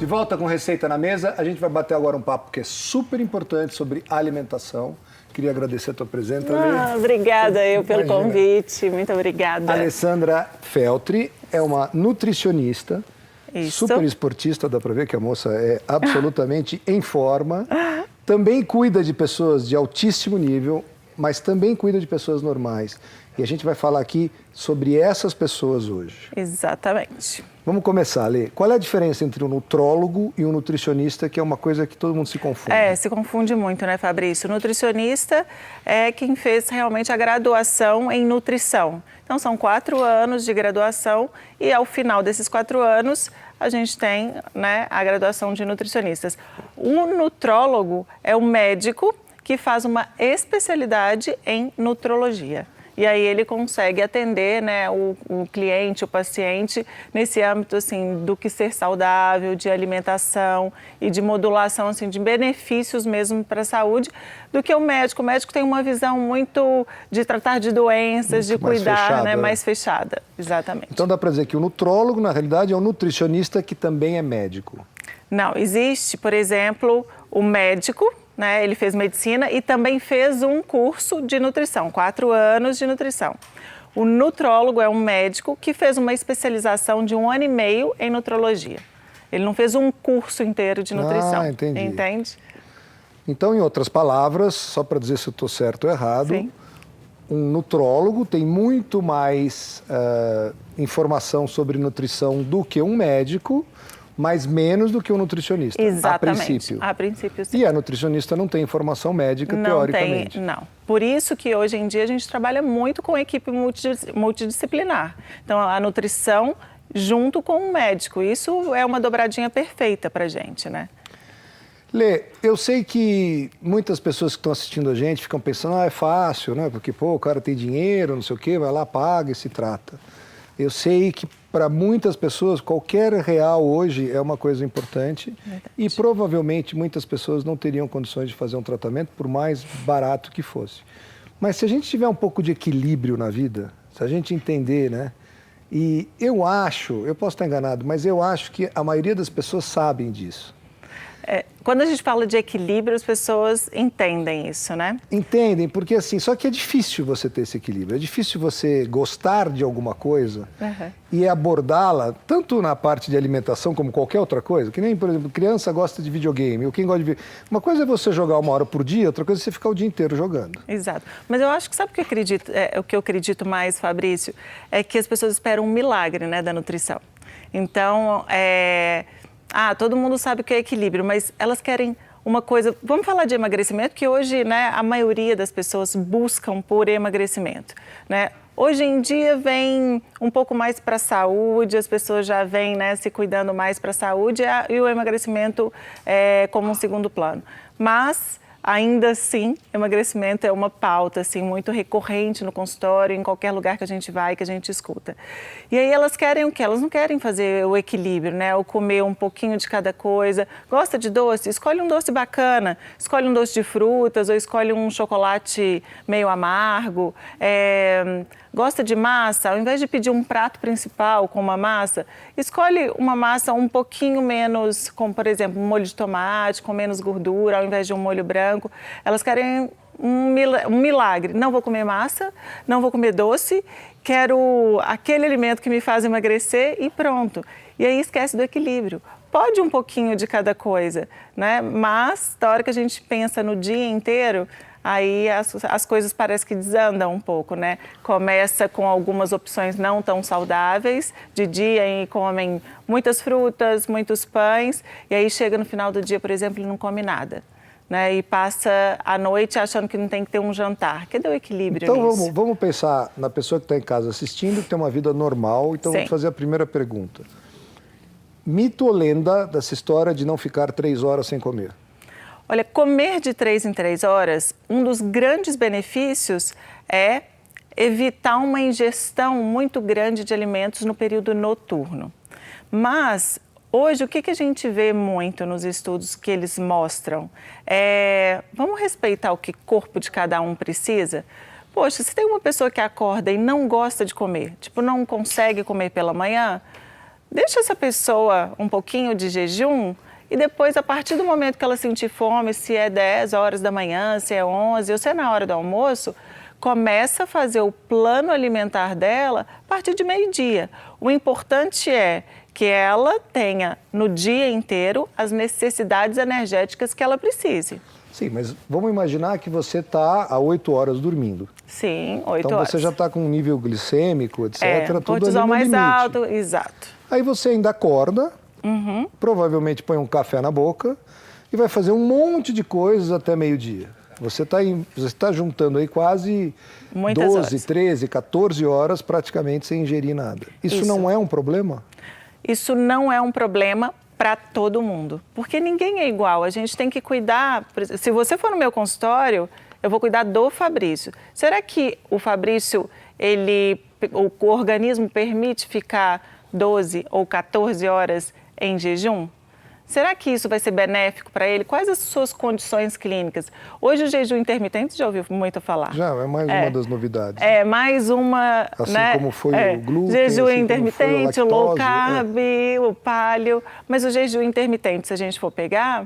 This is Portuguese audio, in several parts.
volta com Receita na Mesa. A gente vai bater agora um papo que é super importante sobre alimentação. Queria agradecer a tua presença, Lê. Obrigada pelo convite, muito obrigada. Alessandra Feltri é uma nutricionista, super esportista, dá para ver que a moça é absolutamente em forma. Também cuida de pessoas de altíssimo nível, mas também cuida de pessoas normais. E a gente vai falar aqui sobre essas pessoas hoje. Exatamente. Vamos começar, Lê. Qual é a diferença entre um nutrólogo e um nutricionista, que é uma coisa que todo mundo se confunde? Se confunde muito, né, Fabrício? O nutricionista é quem fez realmente a graduação em nutrição. Então, são 4 anos de graduação e, ao final desses 4 anos, a gente tem, né, a graduação de nutricionistas. O nutrólogo é o médico que faz uma especialidade em nutrologia. E aí ele consegue atender, né, o cliente, o paciente, nesse âmbito assim, do que ser saudável, de alimentação e de modulação assim, de benefícios mesmo para a saúde, do que o médico. O médico tem uma visão muito de tratar de doenças, muito de cuidar, fechada, né, mais fechada. Exatamente. Então dá para dizer que o nutrólogo, na realidade, é um nutricionista que também é médico. Não, existe, por exemplo, o médico, né, ele fez medicina e também fez um curso de nutrição, 4 anos de nutrição. O nutrólogo é um médico que fez uma especialização de 1 ano e meio em nutrologia. Ele não fez um curso inteiro de nutrição. Entendi. Entende? Então, em outras palavras, só para dizer se eu estou certo ou errado, sim, um nutrólogo tem muito mais informação sobre nutrição do que um médico, mas menos do que um nutricionista, exatamente, a princípio. A princípio, sim. E a nutricionista não tem informação médica, teoricamente. Não. Por isso que hoje em dia a gente trabalha muito com equipe multidisciplinar. Então, a nutrição junto com o médico. Isso é uma dobradinha perfeita para a gente, né? Lê, eu sei que muitas pessoas que estão assistindo a gente ficam pensando, é fácil, né? Porque, pô, o cara tem dinheiro, não sei o quê, vai lá, paga e se trata. Eu sei que para muitas pessoas, qualquer real hoje é uma coisa importante. Verdade. E provavelmente muitas pessoas não teriam condições de fazer um tratamento, por mais barato que fosse. Mas se a gente tiver um pouco de equilíbrio na vida, se a gente entender, né? E eu acho, eu posso estar enganado, mas eu acho que a maioria das pessoas sabem disso. Quando a gente fala de equilíbrio, as pessoas entendem isso, né? Entendem, porque assim, só que é difícil você ter esse equilíbrio. É difícil você gostar de alguma coisa e abordá-la, tanto na parte de alimentação como qualquer outra coisa, que nem, por exemplo, criança gosta de videogame, ou quem gosta de... Uma coisa é você jogar 1 hora por dia, outra coisa é você ficar o dia inteiro jogando. Exato. Mas eu acho que sabe o que eu acredito mais, Fabrício? É que as pessoas esperam um milagre, né, da nutrição. Então, todo mundo sabe o que é equilíbrio, mas elas querem uma coisa... Vamos falar de emagrecimento, que hoje, né, a maioria das pessoas buscam por emagrecimento, né? Hoje em dia vem um pouco mais para a saúde, as pessoas já vêm, né, se cuidando mais para a saúde e o emagrecimento como um segundo plano. Mas... ainda assim, emagrecimento é uma pauta assim, muito recorrente no consultório, em qualquer lugar que a gente vai, que a gente escuta. E aí elas querem o quê? Elas não querem fazer o equilíbrio, né? Ou comer um pouquinho de cada coisa. Gosta de doce? Escolhe um doce bacana. Escolhe um doce de frutas ou escolhe um chocolate meio amargo. Gosta de massa? Ao invés de pedir um prato principal com uma massa, escolhe uma massa um pouquinho menos, como por exemplo, um molho de tomate, com menos gordura, ao invés de um molho branco. Elas querem um milagre. Não vou comer massa, não vou comer doce, quero aquele alimento que me faz emagrecer e pronto. E aí esquece do equilíbrio. Pode um pouquinho de cada coisa, né? Mas, na hora que a gente pensa no dia inteiro, aí as coisas parecem que desandam um pouco, né? Começa com algumas opções não tão saudáveis, de dia e comem muitas frutas, muitos pães, e aí chega no final do dia, por exemplo, e não come nada, né? E passa a noite achando que não tem que ter um jantar. Cadê o equilíbrio nisso? Então vamos pensar na pessoa que está em casa assistindo, que tem uma vida normal, então vamos fazer a primeira pergunta. Mito ou lenda dessa história de não ficar 3 horas sem comer? Olha, comer de 3 em 3 horas, um dos grandes benefícios é evitar uma ingestão muito grande de alimentos no período noturno. Mas, hoje, o que a gente vê muito nos estudos que eles mostram? Vamos respeitar o que o corpo de cada um precisa? Poxa, se tem uma pessoa que acorda e não gosta de comer, tipo, não consegue comer pela manhã, deixa essa pessoa um pouquinho de jejum e depois, a partir do momento que ela sentir fome, se é 10 horas da manhã, se é 11 ou se é na hora do almoço, começa a fazer o plano alimentar dela a partir de meio-dia. O importante é que ela tenha no dia inteiro as necessidades energéticas que ela precise. Sim, mas vamos imaginar que você está há 8 horas dormindo. Sim, 8 horas. Então você já está com um nível glicêmico, etc. Tudo cortisol ali no mais limite. alto, exato. Aí você ainda acorda, provavelmente põe um café na boca e vai fazer um monte de coisas até meio-dia. Você está juntando aí quase Muitas 12, horas. 13, 14 horas praticamente sem ingerir nada. Isso não é um problema? Isso não é um problema para todo mundo, porque ninguém é igual. A gente tem que cuidar. Se você for no meu consultório, eu vou cuidar do Fabrício. Será que o Fabrício, o organismo permite ficar 12 ou 14 horas em jejum? Será que isso vai ser benéfico para ele? Quais as suas condições clínicas? Hoje o jejum intermitente, já ouviu muito falar? Já, é mais uma das novidades. É mais uma, assim né? Como foi o glúten, jejum assim intermitente, o como foi a low lactose, carb, o paleo. Mas o jejum intermitente, se a gente for pegar,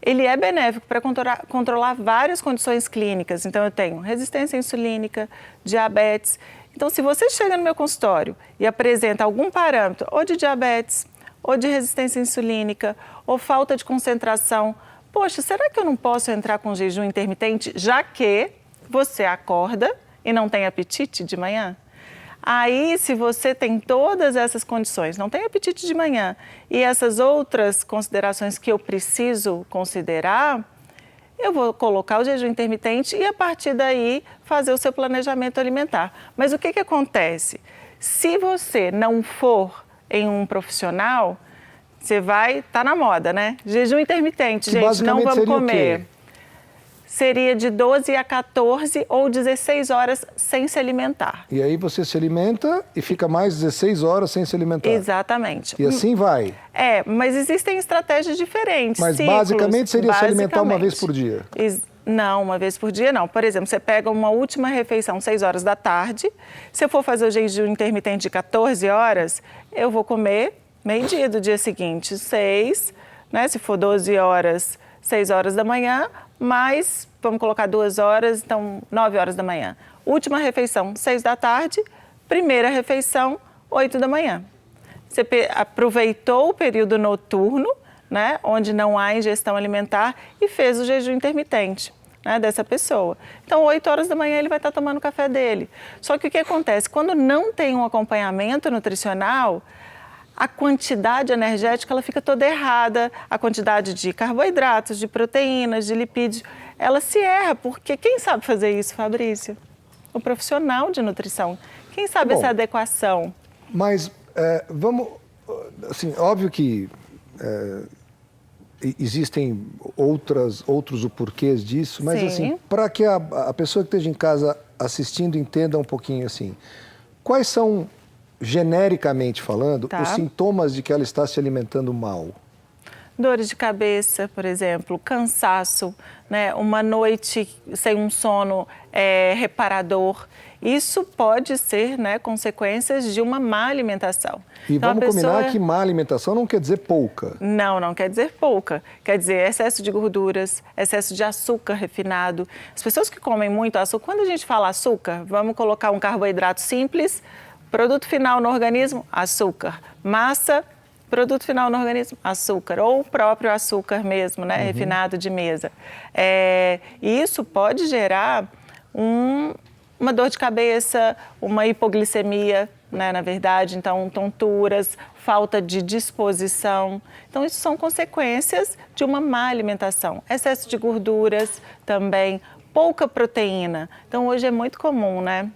ele é benéfico para controlar várias condições clínicas. Então eu tenho resistência insulínica, diabetes. Então se você chega no meu consultório e apresenta algum parâmetro ou de diabetes, ou de resistência insulínica, ou falta de concentração. Poxa, será que eu não posso entrar com jejum intermitente, já que você acorda e não tem apetite de manhã? Aí, se você tem todas essas condições, não tem apetite de manhã, e essas outras considerações que eu preciso considerar, eu vou colocar o jejum intermitente e, a partir daí, fazer o seu planejamento alimentar. Mas o que acontece? Se você não for em um profissional, você vai, tá na moda, né? Jejum intermitente, gente, não vamos comer. Seria de 12 a 14 ou 16 horas sem se alimentar. E aí você se alimenta e fica mais 16 horas sem se alimentar. Exatamente. E assim vai. Mas existem estratégias diferentes. Mas basicamente seria se alimentar uma vez por dia. Não, uma vez por dia não. Por exemplo, você pega uma última refeição 6 horas da tarde. Se eu for fazer o jejum intermitente de 14 horas, eu vou comer meio-dia do dia seguinte, 6, né? Se for 12 horas, 6 horas da manhã, mais, vamos colocar 2 horas, então 9 horas da manhã. Última refeição, 6 da tarde. Primeira refeição, 8 da manhã. Você aproveitou o período noturno, né, onde não há ingestão alimentar, e fez o jejum intermitente, né, dessa pessoa. Então, 8 horas da manhã ele vai estar tomando o café dele. Só que o que acontece? Quando não tem um acompanhamento nutricional, a quantidade energética ela fica toda errada, a quantidade de carboidratos, de proteínas, de lipídios, ela se erra, porque quem sabe fazer isso, Fabrício? O profissional de nutrição. Quem sabe essa adequação? Mas vamos, assim, óbvio que existem outros porquês disso, mas assim, para que a pessoa que esteja em casa assistindo entenda um pouquinho assim, quais são, genericamente falando, os sintomas de que ela está se alimentando mal? Dores de cabeça, por exemplo, cansaço, né? Uma noite sem um sono reparador. Isso pode ser, né, consequências de uma má alimentação. E então, vamos combinar que má alimentação não quer dizer pouca. Não, não quer dizer pouca. Quer dizer excesso de gorduras, excesso de açúcar refinado. As pessoas que comem muito açúcar, quando a gente fala açúcar, vamos colocar um carboidrato simples, produto final no organismo, açúcar. Massa, produto final no organismo, açúcar, ou o próprio açúcar mesmo, né, refinado de mesa. E isso pode gerar uma dor de cabeça, uma hipoglicemia, né, na verdade, então tonturas, falta de disposição. Então, isso são consequências de uma má alimentação. Excesso de gorduras também, pouca proteína. Então, hoje é muito comum, né?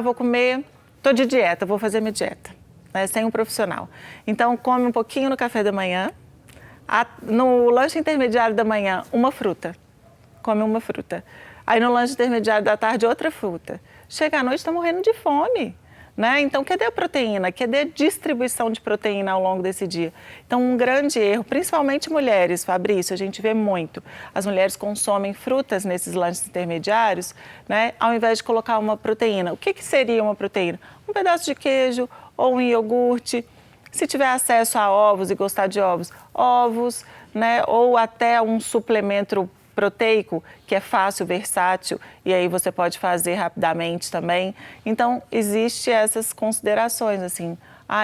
Vou comer, estou de dieta, vou fazer minha dieta, né, sem um profissional. Então, come um pouquinho no café da manhã, no lanche intermediário da manhã, uma fruta. Come uma fruta. Aí no lanche intermediário da tarde, outra fruta. Chega à noite, está morrendo de fome, né? Então, cadê a proteína? Cadê a distribuição de proteína ao longo desse dia? Então, um grande erro, principalmente mulheres, Fabrício, a gente vê muito. As mulheres consomem frutas nesses lanches intermediários, né? Ao invés de colocar uma proteína. O que seria uma proteína? Um pedaço de queijo ou um iogurte. Se tiver acesso a ovos e gostar de ovos, ovos, né? Ou até um suplemento proteico, que é fácil, versátil, e aí você pode fazer rapidamente também. Então, existe essas considerações, assim,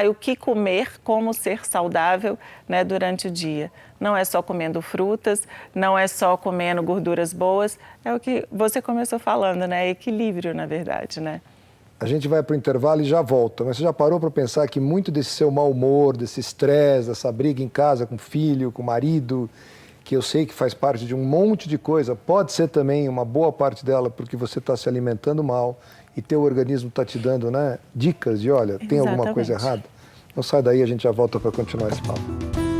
o que comer, como ser saudável, né, durante o dia. Não é só comendo frutas, não é só comendo gorduras boas, é o que você começou falando, né, equilíbrio, na verdade, né. A gente vai para o intervalo e já volta, mas você já parou para pensar que muito desse seu mau humor, desse estresse, dessa briga em casa com o filho, com o marido, que eu sei que faz parte de um monte de coisa, pode ser também uma boa parte dela porque você está se alimentando mal e teu organismo está te dando, né, dicas de, olha, tem alguma coisa errada? Então sai daí, a gente já volta para continuar esse papo.